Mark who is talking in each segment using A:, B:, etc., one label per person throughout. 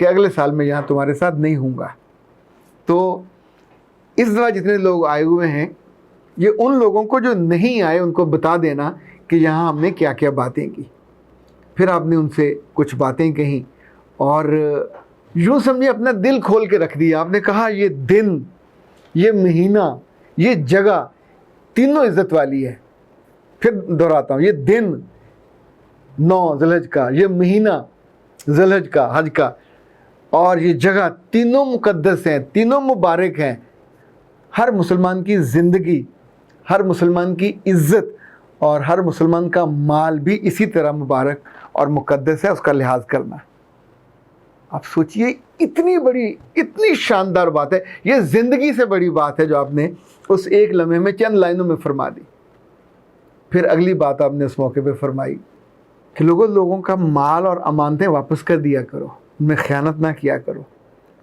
A: کہ اگلے سال میں یہاں تمہارے ساتھ نہیں ہوں گا. تو اس دفعہ جتنے لوگ آئے ہوئے ہیں یہ ان لوگوں کو جو نہیں آئے ان کو بتا دینا کہ یہاں ہم نے کیا کیا باتیں کی. پھر آپ نے ان سے کچھ باتیں کہیں اور یوں سمجھے اپنا دل کھول کے رکھ دیا. آپ نے کہا یہ دن، یہ مہینہ، یہ جگہ تینوں عزت والی ہے. پھر دہراتا ہوں، یہ دن 9 ذی الحج کا، یہ مہینہ ذی الحج کا حج کا، اور یہ جگہ تینوں مقدس ہیں، تینوں مبارک ہیں. ہر مسلمان کی زندگی، ہر مسلمان کی عزت اور ہر مسلمان کا مال بھی اسی طرح مبارک اور مقدس ہے. اس کا لحاظ کرنا. آپ سوچئے اتنی بڑی، اتنی شاندار بات ہے. یہ زندگی سے بڑی بات ہے جو آپ نے اس ایک لمحے میں چند لائنوں میں فرما دی. پھر اگلی بات آپ نے اس موقع پہ فرمائی کہ لوگوں کا مال اور امانتیں واپس کر دیا کرو، ان میں خیانت نہ کیا کرو.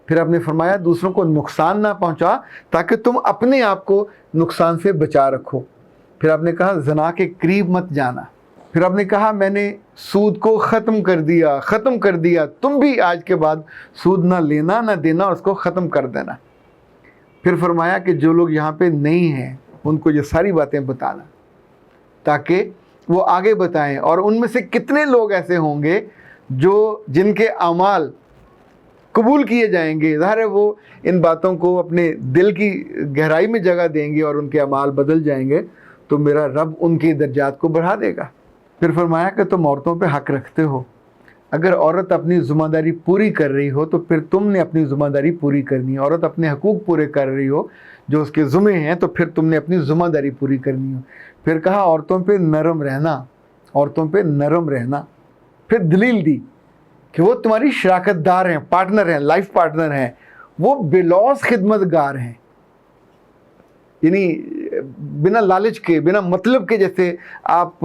A: پھر آپ نے فرمایا دوسروں کو نقصان نہ پہنچا تاکہ تم اپنے آپ کو نقصان سے بچا رکھو. پھر آپ نے کہا زنا کے قریب مت جانا. پھر آپ نے کہا میں نے سود کو ختم کر دیا، تم بھی آج کے بعد سود نہ لینا نہ دینا اور اس کو ختم کر دینا. پھر فرمایا کہ جو لوگ یہاں پہ نہیں ہیں ان کو یہ ساری باتیں بتانا تاکہ وہ آگے بتائیں. اور ان میں سے کتنے لوگ ایسے ہوں گے جن کے اعمال قبول کیے جائیں گے. ظاہر ہے وہ ان باتوں کو اپنے دل کی گہرائی میں جگہ دیں گے اور ان کے اعمال بدل جائیں گے تو میرا رب ان کے درجات کو بڑھا دے گا. پھر فرمایا کہ تم عورتوں پہ حق رکھتے ہو. اگر عورت اپنی ذمہ داری پوری کر رہی ہو تو پھر تم نے اپنی ذمہ داری پوری کرنی ہے. عورت اپنے حقوق پورے کر رہی ہو جو اس کے ذمہ ہیں تو پھر تم نے اپنی ذمہ داری پوری کرنی ہو. پھر کہا عورتوں پہ نرم رہنا. پھر دلیل دی کہ وہ تمہاری شراکت دار ہیں، پارٹنر ہیں، لائف پارٹنر ہیں، وہ بلوز خدمتگار ہیں. یعنی بنا لالچ کے، بنا مطلب کے، جیسے آپ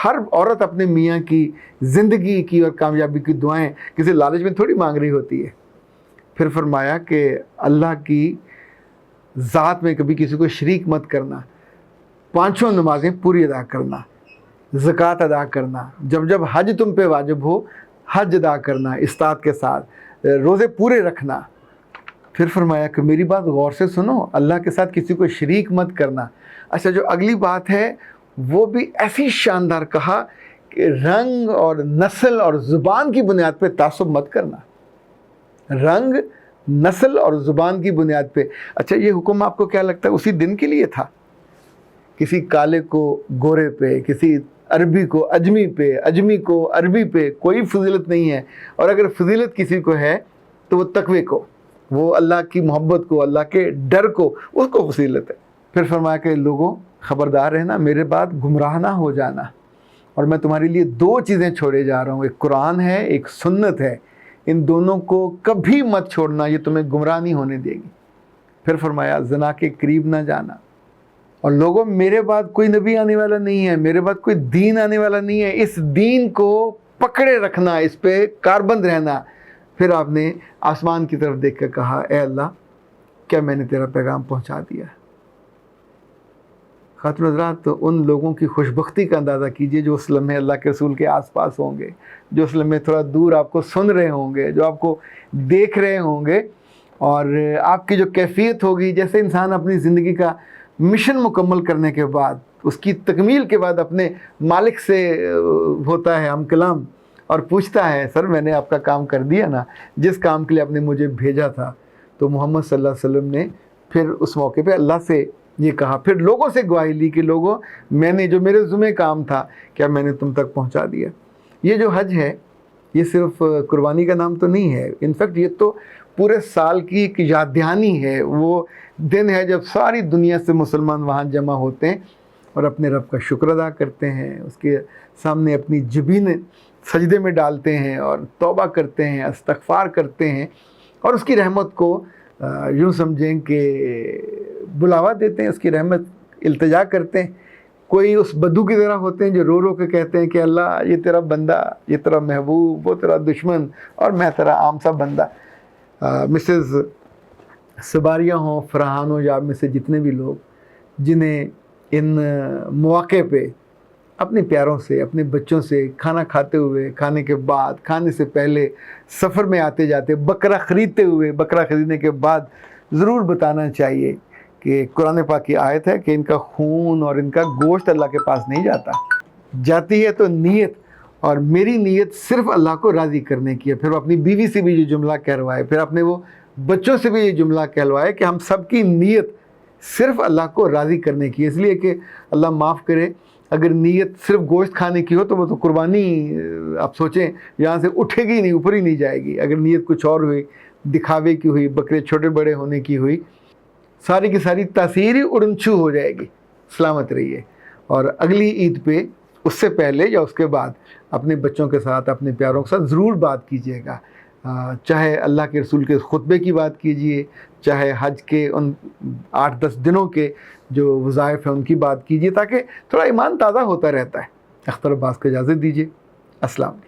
A: ہر عورت اپنے میاں کی زندگی کی اور کامیابی کی دعائیں کسی لالچ میں تھوڑی مانگ رہی ہوتی ہے. پھر فرمایا کہ اللہ کی ذات میں کبھی کسی کو شریک مت کرنا. 5 نمازیں پوری ادا کرنا، زکوٰۃ ادا کرنا، جب حج تم پہ واجب ہو حج ادا کرنا استطاعت کے ساتھ، روزے پورے رکھنا. پھر فرمایا کہ میری بات غور سے سنو، اللہ کے ساتھ کسی کو شریک مت کرنا. اچھا، جو اگلی بات ہے وہ بھی ایسی شاندار کہا کہ رنگ اور نسل اور زبان کی بنیاد پہ تعصب مت کرنا. رنگ، نسل اور زبان کی بنیاد پہ. اچھا، یہ حکم آپ کو کیا لگتا ہے اسی دن کے لیے تھا؟ کسی کالے کو گورے پہ، کسی عربی کو اجمی پہ، اجمی کو عربی پہ کوئی فضیلت نہیں ہے. اور اگر فضیلت کسی کو ہے تو وہ تقوی کو، وہ اللہ کی محبت کو، اللہ کے ڈر کو، اس کو فضیلت ہے. پھر فرمایا کہ لوگوں خبردار رہنا، میرے بعد گمراہ نہ ہو جانا. اور میں تمہارے لیے 2 چیزیں چھوڑے جا رہا ہوں، ایک قرآن ہے، ایک سنت ہے. ان دونوں کو کبھی مت چھوڑنا، یہ تمہیں گمراہ نہیں ہونے دے گی. پھر فرمایا زنا کے قریب نہ جانا. اور لوگوں میرے بعد کوئی نبی آنے والا نہیں ہے، میرے بعد کوئی دین آنے والا نہیں ہے. اس دین کو پکڑے رکھنا، اس پہ کاربند رہنا. پھر آپ نے آسمان کی طرف دیکھ کر کہا اے اللہ، کیا میں نے تیرا پیغام پہنچا دیا؟ خاتون حضرات، تو ان لوگوں کی خوش بختی کا اندازہ کیجئے جو اس لمحے اللہ کے رسول کے آس پاس ہوں گے، جو اس لمحے تھوڑا دور آپ کو سن رہے ہوں گے، جو آپ کو دیکھ رہے ہوں گے. اور آپ کی جو کیفیت ہوگی، جیسے انسان اپنی زندگی کا مشن مکمل کرنے کے بعد، اس کی تکمیل کے بعد اپنے مالک سے ہوتا ہے ہم کلام اور پوچھتا ہے سر میں نے آپ کا کام کر دیا نا، جس کام کے لیے آپ نے مجھے بھیجا تھا. تو محمد صلی اللہ علیہ وسلم نے پھر اس موقع پہ اللہ سے یہ کہا، پھر لوگوں سے گواہی لی کہ لوگوں میں نے جو میرے ذمہ کام تھا کیا میں نے تم تک پہنچا دیا. یہ جو حج ہے یہ صرف قربانی کا نام تو نہیں ہے، انفیکٹ یہ تو پورے سال کی ایک یاد دہانی ہے. وہ دن ہے جب ساری دنیا سے مسلمان وہاں جمع ہوتے ہیں اور اپنے رب کا شکر ادا کرتے ہیں، اس کے سامنے اپنی جبینیں سجدے میں ڈالتے ہیں اور توبہ کرتے ہیں، استغفار کرتے ہیں اور اس کی رحمت کو یوں سمجھیں کہ بلاوا دیتے ہیں، اس کی رحمت التجا کرتے ہیں. کوئی اس بدو کی طرح ہوتے ہیں جو رو رو کے کہتے ہیں کہ اللہ یہ تیرا بندہ، یہ تیرا محبوب، وہ تیرا دشمن اور میں تیرا عام سا بندہ. مسز سباریہ ہوں، فرحان ہوں، یا آپ میں سے جتنے بھی لوگ جنہیں ان مواقع پہ اپنے پیاروں سے، اپنے بچوں سے کھانا کھاتے ہوئے، کھانے کے بعد، کھانے سے پہلے، سفر میں آتے جاتے، بکرا خریدتے ہوئے، بکرا خریدنے کے بعد ضرور بتانا چاہیے کہ قرآن پاک کی آیت ہے کہ ان کا خون اور ان کا گوشت اللہ کے پاس نہیں جاتا، جاتی ہے تو نیت، اور میری نیت صرف اللہ کو راضی کرنے کی ہے۔ پھر وہ اپنی بیوی سے بھی یہ جملہ کہلوائے، پھر اپنے وہ بچوں سے بھی یہ جملہ کہلوائے کہ ہم سب کی نیت صرف اللہ کو راضی کرنے کی ہے۔ اس لیے کہ اللہ معاف کرے، اگر نیت صرف گوشت کھانے کی ہو تو وہ تو قربانی آپ سوچیں یہاں سے اٹھے گی نہیں، اوپر ہی نہیں جائے گی۔ اگر نیت کچھ اور ہوئی، دکھاوے کی ہوئی، بکرے چھوٹے بڑے ہونے کی ہوئی، ساری کی ساری تاثیر ہی اڑنچھو ہو جائے گی۔ سلامت رہیے، اور اگلی عید پہ اس سے پہلے یا اس کے بعد اپنے بچوں کے ساتھ، اپنے پیاروں کے ساتھ ضرور بات کیجیے گا، چاہے اللہ کے رسول کے خطبے کی بات کیجیے، چاہے حج کے ان 8-10 دنوں کے جو وظائف ہیں ان کی بات کیجیے، تاکہ تھوڑا ایمان تازہ ہوتا رہتا ہے۔ اختر عباس کو اجازت دیجیے، السلام علیکم۔